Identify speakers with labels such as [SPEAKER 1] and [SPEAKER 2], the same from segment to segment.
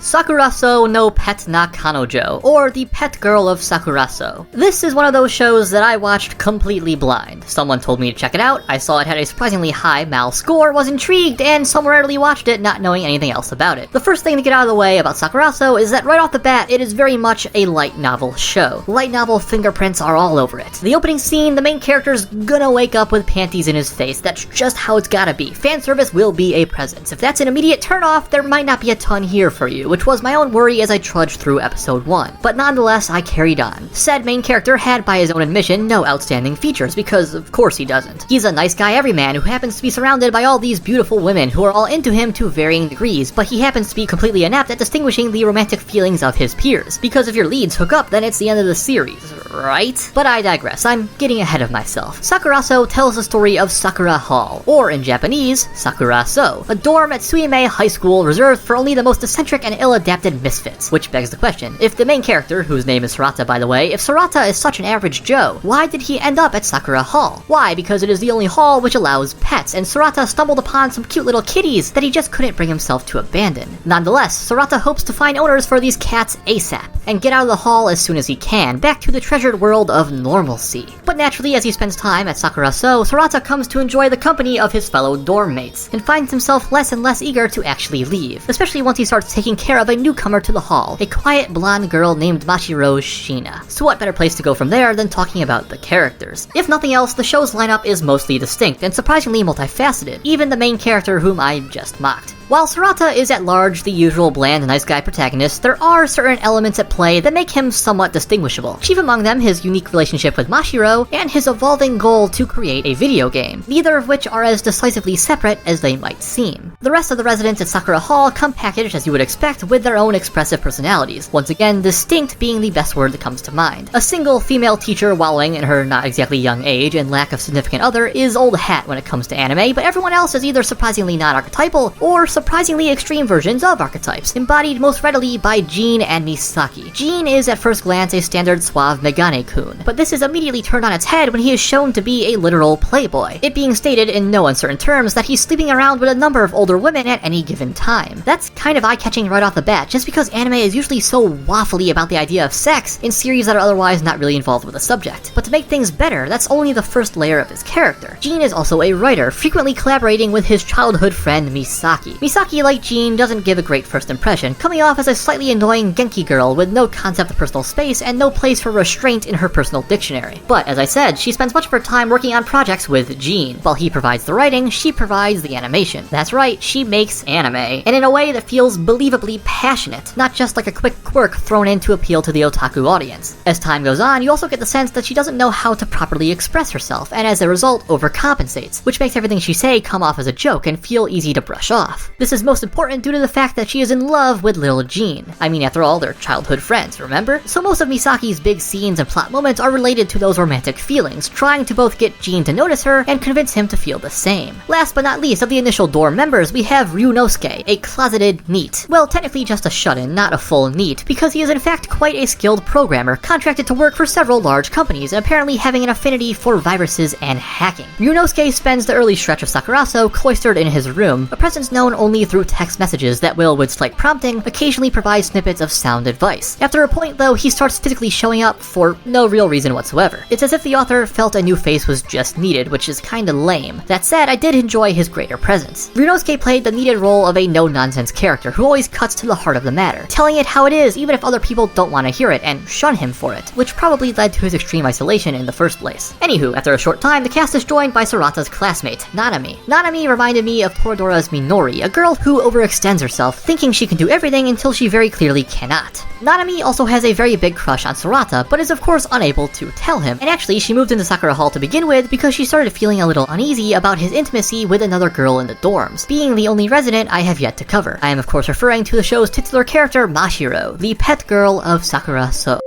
[SPEAKER 1] Sakurasou no Pet na Kanojo, or The Pet Girl of Sakurasou. This is one of those shows that I watched completely blind. Someone told me to check it out, I saw it had a surprisingly high Mal score, was intrigued, and summarily watched it not knowing anything else about it. The first thing to get out of the way about Sakurasou is that right off the bat, it is very much a light novel show. Light novel fingerprints are all over it. The opening scene, the main character's gonna wake up with panties in his face. That's just how it's gotta be. Fan service will be a presence. If that's an immediate turnoff, there might not be a ton here for you, which was my own worry as I trudged through episode 1. But nonetheless, I carried on. Said main character had, by his own admission, no outstanding features, because of course he doesn't. He's a nice guy everyman who happens to be surrounded by all these beautiful women who are all into him to varying degrees, but he happens to be completely inept at distinguishing the romantic feelings of his peers. Because if your leads hook up, then it's the end of the series, right? But I digress, I'm getting ahead of myself. Sakurasou tells the story of Sakura Hall, or in Japanese, Sakurasou, a dorm at Suimei High School reserved for only the most eccentric and ill-adapted misfits. Which begs the question, if the main character, whose name is Sarata by the way, if Sarata is such an average Joe, why did he end up at Sakura Hall? Why? Because it is the only hall which allows pets, and Sarata stumbled upon some cute little kitties that he just couldn't bring himself to abandon. Nonetheless, Sarata hopes to find owners for these cats ASAP, and get out of the hall as soon as he can, back to the treasured world of normalcy. But naturally, as he spends time at Sakurasou, Sarata comes to enjoy the company of his fellow dorm mates, and finds himself less and less eager to actually leave, especially once he starts taking care of a newcomer to the hall, a quiet blonde girl named Mashiro Shina. So what better place to go from there than talking about the characters? If nothing else, the show's lineup is mostly distinct and surprisingly multifaceted, even the main character whom I just mocked. While Sarata is at large the usual bland nice guy protagonist, there are certain elements at play that make him somewhat distinguishable. Chief among them his unique relationship with Mashiro, and his evolving goal to create a video game, neither of which are as decisively separate as they might seem. The rest of the residents at Sakura Hall come packaged as you would expect with their own expressive personalities, once again distinct being the best word that comes to mind. A single female teacher wallowing in her not exactly young age and lack of significant other is old hat when it comes to anime, but everyone else is either surprisingly non-archetypal or surprisingly extreme versions of archetypes, embodied most readily by Jean and Misaki. Jean is at first glance a standard suave Megane-kun, but this is immediately turned on its head when he is shown to be a literal playboy, it being stated in no uncertain terms that he's sleeping around with a number of older women at any given time. That's kind of eye-catching right off the bat, just because anime is usually so waffly about the idea of sex in series that are otherwise not really involved with the subject. But to make things better, that's only the first layer of his character. Jean is also a writer, frequently collaborating with his childhood friend Misaki. Misaki, like Jean, doesn't give a great first impression, coming off as a slightly annoying Genki girl with no concept of personal space and no place for restraint in her personal dictionary. But as I said, she spends much of her time working on projects with Jean. While he provides the writing, she provides the animation. That's right, she makes anime, and in a way that feels believably passionate, not just like a quick quirk thrown in to appeal to the otaku audience. As time goes on, you also get the sense that she doesn't know how to properly express herself, and as a result, overcompensates, which makes everything she say come off as a joke and feel easy to brush off. This is most important due to the fact that she is in love with little Jean. I mean, after all, they're childhood friends, remember? So most of Misaki's big scenes and plot moments are related to those romantic feelings, trying to both get Jean to notice her and convince him to feel the same. Last but not least, of the initial dorm members, we have Ryunosuke, a closeted NEET. Well, technically just a shut-in, not a full NEET, because he is in fact quite a skilled programmer, contracted to work for several large companies, and apparently having an affinity for viruses and hacking. Ryunosuke spends the early stretch of Sakurasou cloistered in his room, a presence known only through text messages that will, with slight prompting, occasionally provide snippets of sound advice. After a point, though, he starts physically showing up for no real reason whatsoever. It's as if the author felt a new face was just needed, which is kinda lame. That said, I did enjoy his greater presence. Ryunosuke played the needed role of a no-nonsense character who always cuts to the heart of the matter, telling it how it is even if other people don't want to hear it and shun him for it, which probably led to his extreme isolation in the first place. Anywho, after a short time, the cast is joined by Sarata's classmate, Nanami. Nanami reminded me of Toradora's Minori, a girl who overextends herself, thinking she can do everything until she very clearly cannot. Nanami also has a very big crush on Sarata, but is of course unable to tell him, and actually she moved into Sakura Hall to begin with because she started feeling a little uneasy about his intimacy with another girl in the dorms, being the only resident I have yet to cover. I am of course referring to the show's titular character Mashiro, the pet girl of Sakurasou.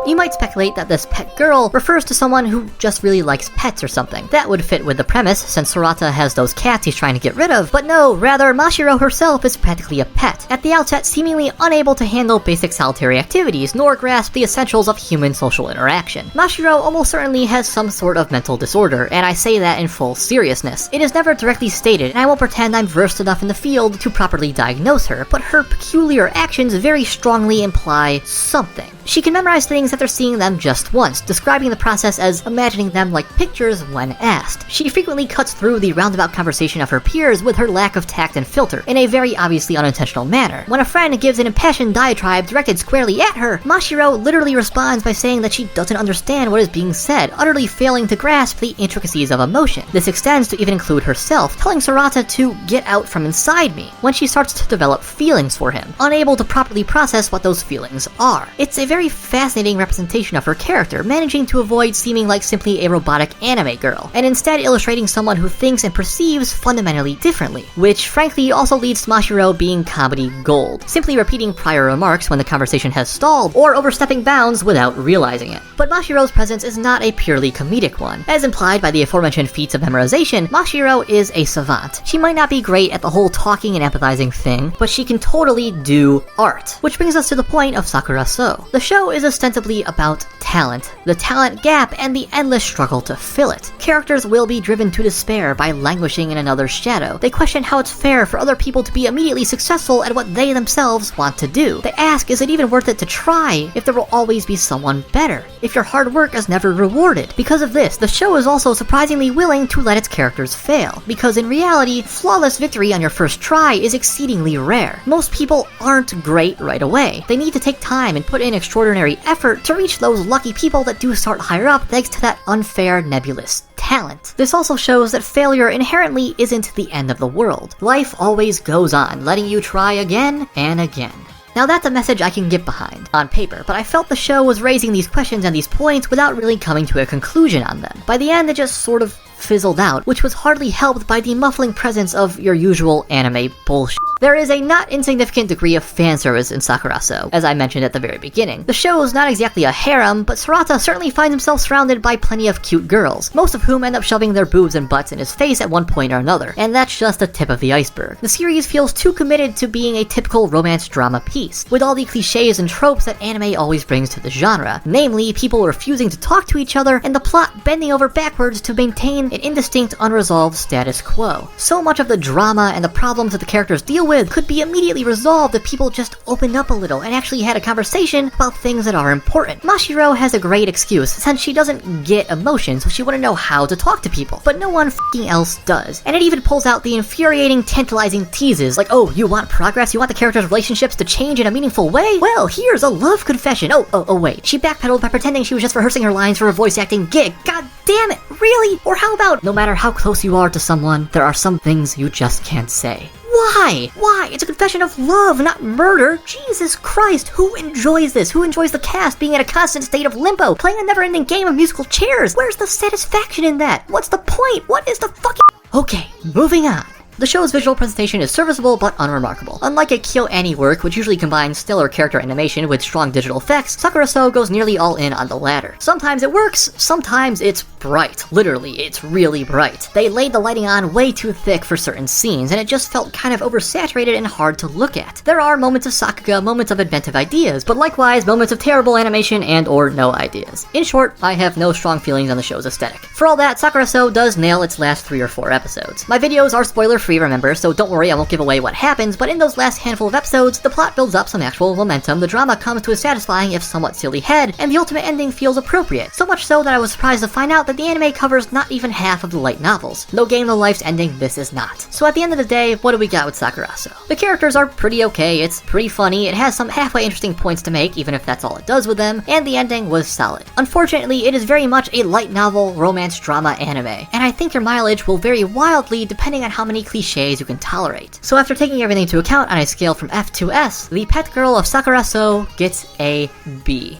[SPEAKER 1] You might speculate that this pet girl refers to someone who just really likes pets or something. That would fit with the premise, since Sarata has those cats he's trying to get rid of, but no, rather Mashiro herself is practically a pet, at the outset seemingly unable to handle basic solitary activities, nor grasp the essentials of human social interaction. Mashiro almost certainly has some sort of mental disorder, and I say that in full seriousness. It is never directly stated, and I won't pretend I'm versed enough in the field to properly diagnose her, but her peculiar actions very strongly imply something. She can memorize things after seeing them just once, describing the process as imagining them like pictures when asked. She frequently cuts through the roundabout conversation of her peers with her lack of tact and filter, in a very obviously unintentional manner. When a friend gives an impassioned diatribe directed squarely at her, Mashiro literally responds by saying that she doesn't understand what is being said, utterly failing to grasp the intricacies of emotion. This extends to even include herself, telling Sarata to get out from inside me, when she starts to develop feelings for him, unable to properly process what those feelings are. It's a very fascinating representation of her character, managing to avoid seeming like simply a robotic anime girl, and instead illustrating someone who thinks and perceives fundamentally differently, which frankly also leads to Mashiro being comedy gold, simply repeating prior remarks when the conversation has stalled, or overstepping bounds without realizing it. But Mashiro's presence is not a purely comedic one. As implied by the aforementioned feats of memorization, Mashiro is a savant. She might not be great at the whole talking and empathizing thing, but she can totally do art. Which brings us to the point of Sakurasou. The show is ostensibly about talent, the talent gap, and the endless struggle to fill it. Characters will be driven to despair by languishing in another's shadow. They question how it's fair for other people to be immediately successful at what they themselves want to do. They ask, is it even worth it to try if there will always be someone better, if your hard work is never rewarded? Because of this, the show is also surprisingly willing to let its characters fail, because in reality, flawless victory on your first try is exceedingly rare. Most people aren't great right away. They need to take time and put in extraordinary effort to reach those lucky people that do start higher up thanks to that unfair, nebulous talent. This also shows that failure inherently isn't the end of the world. Life always goes on, letting you try again and again. Now that's a message I can get behind, on paper, but I felt the show was raising these questions and these points without really coming to a conclusion on them. By the end, it just sort of fizzled out, which was hardly helped by the muffling presence of your usual anime bullshit. There is a not insignificant degree of fan service in Sakurasou, as I mentioned at the very beginning. The show is not exactly a harem, but Sarata certainly finds himself surrounded by plenty of cute girls, most of whom end up shoving their boobs and butts in his face at one point or another, and that's just the tip of the iceberg. The series feels too committed to being a typical romance drama piece, with all the cliches and tropes that anime always brings to the genre, namely people refusing to talk to each other and the plot bending over backwards to maintain an indistinct, unresolved status quo. So much of the drama and the problems that the characters deal with could be immediately resolved if people just opened up a little and actually had a conversation about things that are important. Mashiro has a great excuse, since she doesn't get emotion, so she wouldn't know how to talk to people, but no one f***ing else does. And it even pulls out the infuriating, tantalizing teases, like, oh, you want progress? You want the characters' relationships to change in a meaningful way? Well, here's a love confession. Oh, wait. She backpedaled by pretending she was just rehearsing her lines for a voice acting gig. God damn it, really? Or how about, no matter how close you are to someone, there are some things you just can't say. Why? Why? It's a confession of love, not murder. Jesus Christ, who enjoys this? Who enjoys the cast being in a constant state of limbo, playing a never-ending game of musical chairs? Where's the satisfaction in that? What's the point? What is the fucking... Okay, moving on. The show's visual presentation is serviceable but unremarkable. Unlike a KyoAni work, which usually combines stellar character animation with strong digital effects, Sakurasou goes nearly all in on the latter. Sometimes it works, sometimes it's bright. Literally, it's really bright. They laid the lighting on way too thick for certain scenes, and it just felt kind of oversaturated and hard to look at. There are moments of sakuga, moments of inventive ideas, but likewise moments of terrible animation and or no ideas. In short, I have no strong feelings on the show's aesthetic. For all that, Sakurasou does nail its last 3 or 4 episodes. My videos are spoiler-free, remember, so don't worry, I won't give away what happens, but in those last handful of episodes, the plot builds up some actual momentum, the drama comes to a satisfying if somewhat silly head, and the ultimate ending feels appropriate. So much so that I was surprised to find out that the anime covers not even half of the light novels. No Game No Life's ending, this is not. So at the end of the day, what do we got with Sakurasou? The characters are pretty okay, it's pretty funny, it has some halfway interesting points to make, even if that's all it does with them, and the ending was solid. Unfortunately, it is very much a light novel, romance drama anime, and I think your mileage will vary wildly depending on how many cliches you can tolerate. So after taking everything into account on a scale from F to S, the pet girl of Sakurasou gets a B.